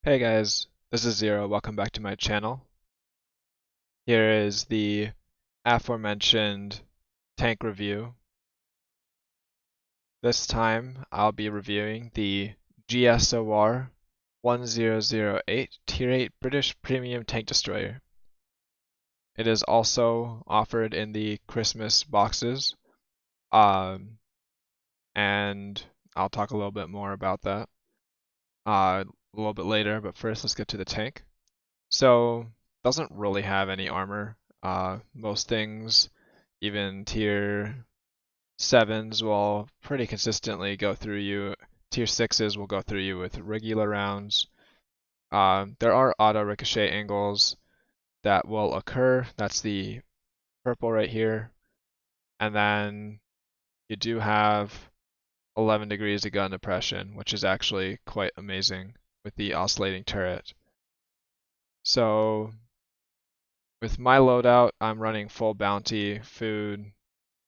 Hey guys, this is Zero. Welcome back to my channel. Here is the aforementioned tank review. This time I'll be reviewing the GSOR 1008 Tier 8 British Premium Tank Destroyer. It is also offered in the Christmas boxes, um, and I'll talk a little bit more about that a little bit later, but first let's get to the tank. So, doesn't really have any armor. Most things, even tier 7s, will pretty consistently go through you. Tier 6s will go through you with regular rounds. There are auto ricochet angles that will occur. That's the purple right here. And then you do have 11 degrees of gun depression, which is actually quite amazing with the oscillating turret. So with my loadout, I'm running full bounty, food,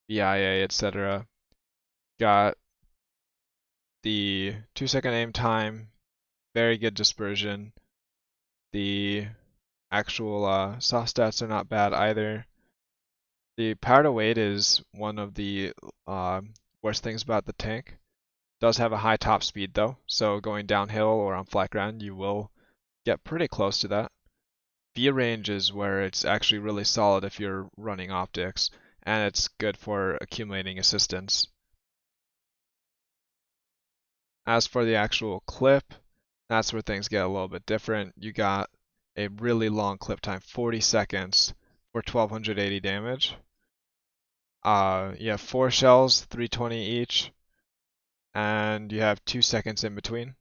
BIA, etc. Got the 2-second aim time, very good dispersion. The actual soft stats are not bad either. The power to weight is one of the worst things about the tank. Does have a high top speed though, so going downhill or on flat ground you will get pretty close to that. View range is where it's actually really solid if you're running optics, and it's good for accumulating assistance. As for the actual clip, that's where things get a little bit different. You got a really long clip time, 40 seconds for 1280 damage. You have 4 shells, 320 each, and you have 2 seconds in between.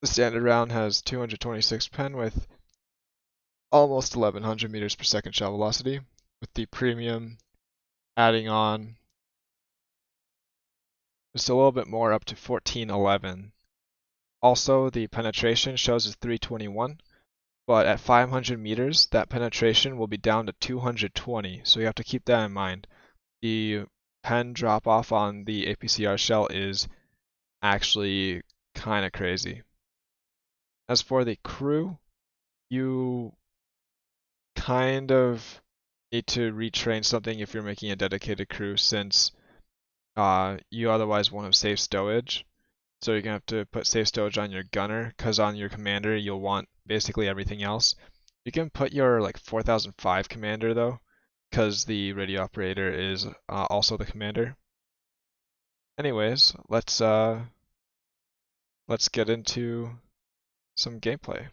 The standard round has 226 pen with almost 1100 meters per second shell velocity, with the premium adding on just a little bit more up to 1411. Also, the penetration shows as 321, but at 500 meters, that penetration will be down to 220, so you have to keep that in mind. The pen drop off on the APCR shell is actually kind of crazy. As for the crew, you kind of need to retrain something if you're making a dedicated crew, since you otherwise won't have safe stowage. So you're gonna have to put safe stowage on your gunner, because on your commander you'll want basically everything else. You can put your like 4005 commander though, because the radio operator is also the commander. Anyways, let's get into some gameplay.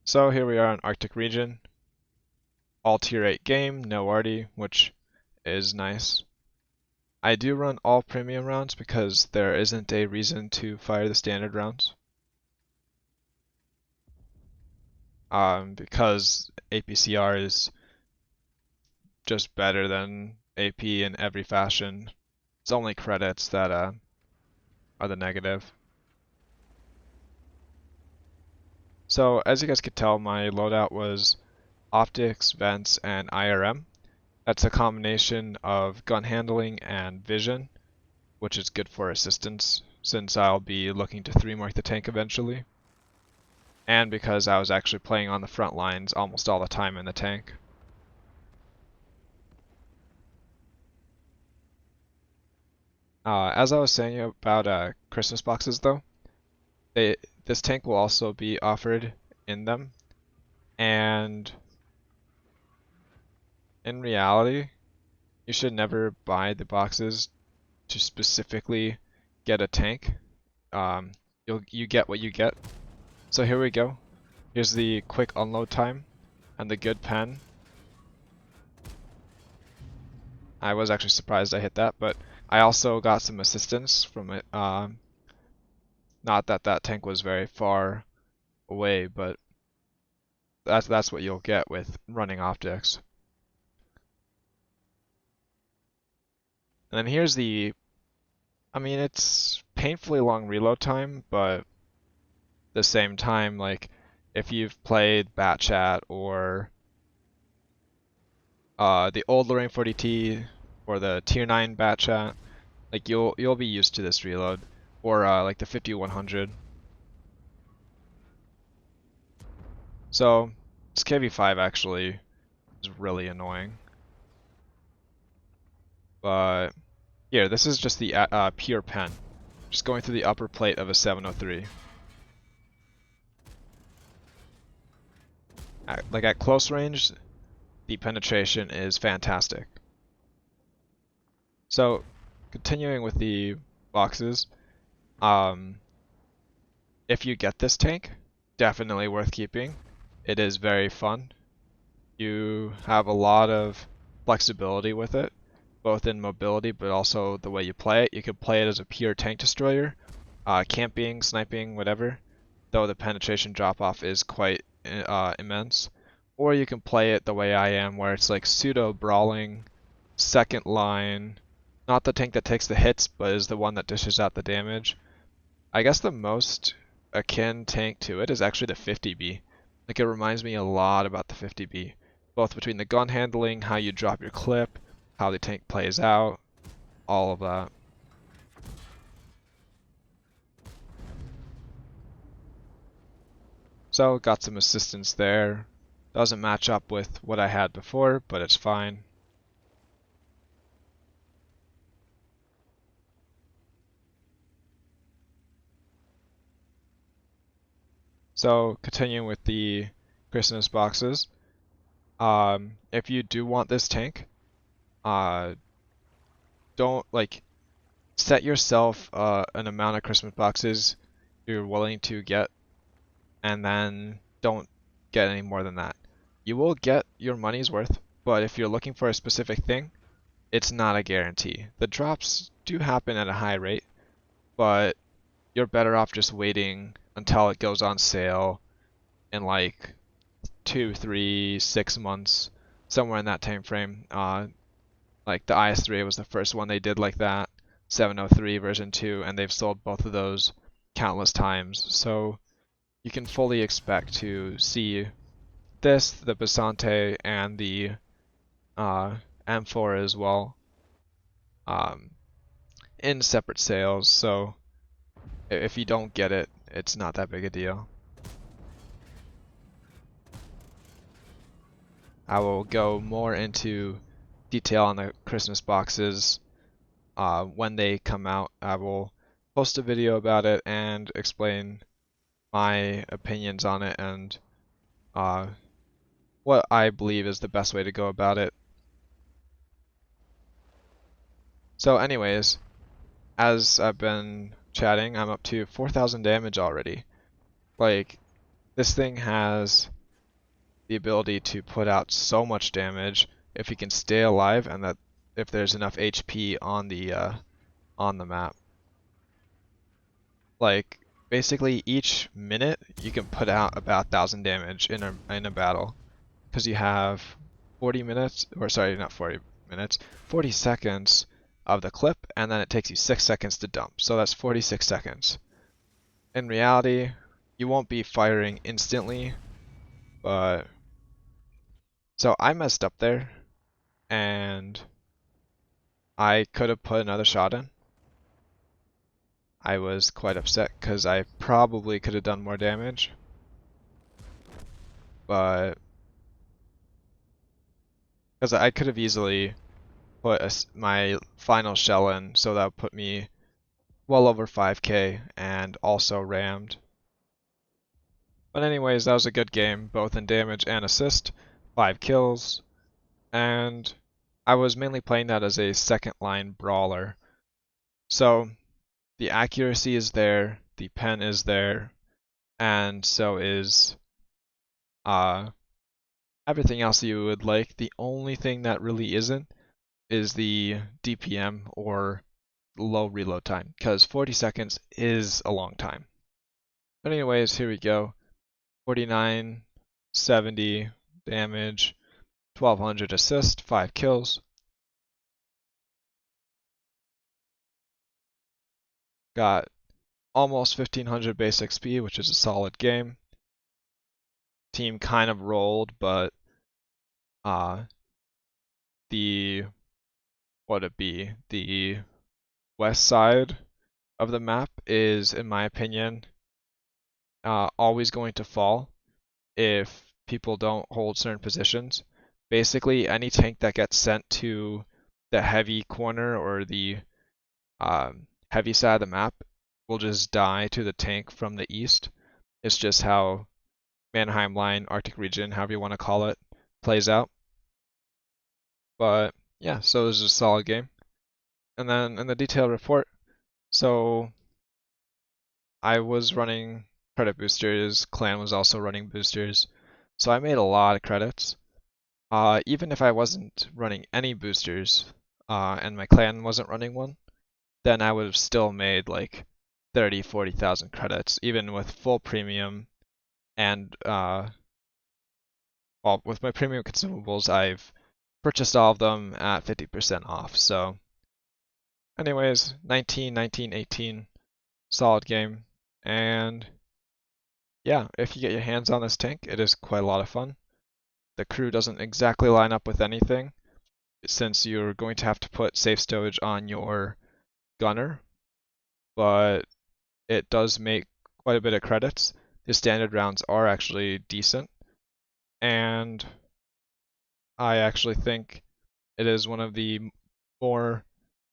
So here we are in Arctic region. All tier 8 game, no arty, which is nice. I do run all premium rounds because there isn't a reason to fire the standard rounds. Because APCR is just better than AP in every fashion. It's only credits that are the negative. So as you guys could tell, my loadout was optics, vents, and IRM. That's a combination of gun handling and vision, which is good for assistance since I'll be looking to 3-mark the tank eventually. And because I was actually playing on the front lines almost all the time in the tank. As I was saying about Christmas boxes though, this tank will also be offered in them, and in reality, you should never buy the boxes to specifically get a tank. You get what you get. So here we go. Here's the quick unload time and the good pen. I was actually surprised I hit that, but I also got some assistance from it. Not that that tank was very far away, but that's what you'll get with running optics. And then here's the, I mean, it's painfully long reload time, but at the same time, like, if you've played Bat Chat or the old Lorraine 40T or the Tier 9 Bat Chat, Like you'll be used to this reload, or like the 5100. So this KV5 actually is really annoying. But here, this is just the pure pen, just going through the upper plate of a 703. Like at close range, the penetration is fantastic. So continuing with the boxes, if you get this tank, definitely worth keeping. It is very fun. You have a lot of flexibility with it, both in mobility but also the way you play it. You could play it as a pure tank destroyer, camping, sniping, whatever, though the penetration drop-off is quite immense. Or you can play it the way I am, where it's like pseudo-brawling, second line, not the tank that takes the hits, but is the one that dishes out the damage. I guess the most akin tank to it is actually the 50B. Like it reminds me a lot about the 50B, both between the gun handling, how you drop your clip, how the tank plays out, all of that. So got some assistance there. Doesn't match up with what I had before, but it's fine. So continuing with the Christmas boxes, if you do want this tank, don't like set yourself an amount of Christmas boxes you're willing to get, and then don't get any more than that. You will get your money's worth, but if you're looking for a specific thing, it's not a guarantee. The drops do happen at a high rate, but you're better off just waiting until it goes on sale in like 2, 3, 6 months, somewhere in that time frame. Like the IS-3 was the first one they did like that, 703 version 2, and they've sold both of those countless times. So you can fully expect to see this, the Basante, and the M4 as well um, in separate sales. So if you don't get it, it's not that big a deal. I will go more into detail on the Christmas boxes when they come out. I will post a video about it and explain my opinions on it and what I believe is the best way to go about it. So anyways, as I've been chatting, I'm up to 4,000 damage already. Like, this thing has the ability to put out so much damage if you can stay alive and that if there's enough HP on the map. Like, basically each minute you can put out about 1,000 damage in a battle, because you have 40 minutes, or sorry, not 40 minutes, 40 seconds of the clip, and then it takes you 6 seconds to dump. So that's 46 seconds. In reality, you won't be firing instantly, but so I messed up there, and I could have put another shot in. I was quite upset because I probably could have done more damage, but because I could have easily put my final shell in, so that would put me well over 5k and also rammed. But anyways, that was a good game, both in damage and assist, 5 kills, and I was mainly playing that as a second line brawler. So the accuracy is there, the pen is there, and so is everything else you would like. The only thing that really isn't is the DPM or low reload time, because 40 seconds is a long time. But anyways, here we go. 49, 70 damage, 1200 assist, 5 kills. Got almost 1500 base XP, which is a solid game. Team kind of rolled, but the what'd it be? The west side of the map is, in my opinion, always going to fall if people don't hold certain positions. Basically, any tank that gets sent to the heavy corner or the heavy side of the map will just die to the tank from the east. It's just how Mannheim Line, Arctic region, however you want to call it, plays out. But yeah, so it was a solid game. And then in the detailed report, so I was running credit boosters, Clan was also running boosters, so I made a lot of credits. Even if I wasn't running any boosters, and my clan wasn't running one, then I would have still made like 30, 40,000 credits, even with full premium and well, with my premium consumables, I've purchased all of them at 50% off. So anyways, 19, 19, 18, solid game. And yeah, if you get your hands on this tank, it is quite a lot of fun. The crew doesn't exactly line up with anything, since you're going to have to put safe stowage on your gunner, but it does make quite a bit of credits. The standard rounds are actually decent, and I actually think it is one of the more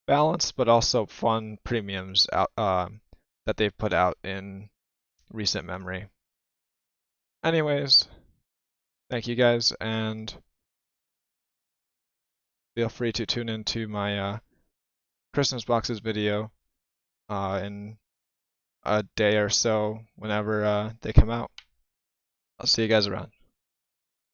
balanced but also fun premiums out, that they've put out in recent memory. Anyways, thank you guys, and feel free to tune into my Christmas boxes video in a day or so whenever they come out. I'll see you guys around.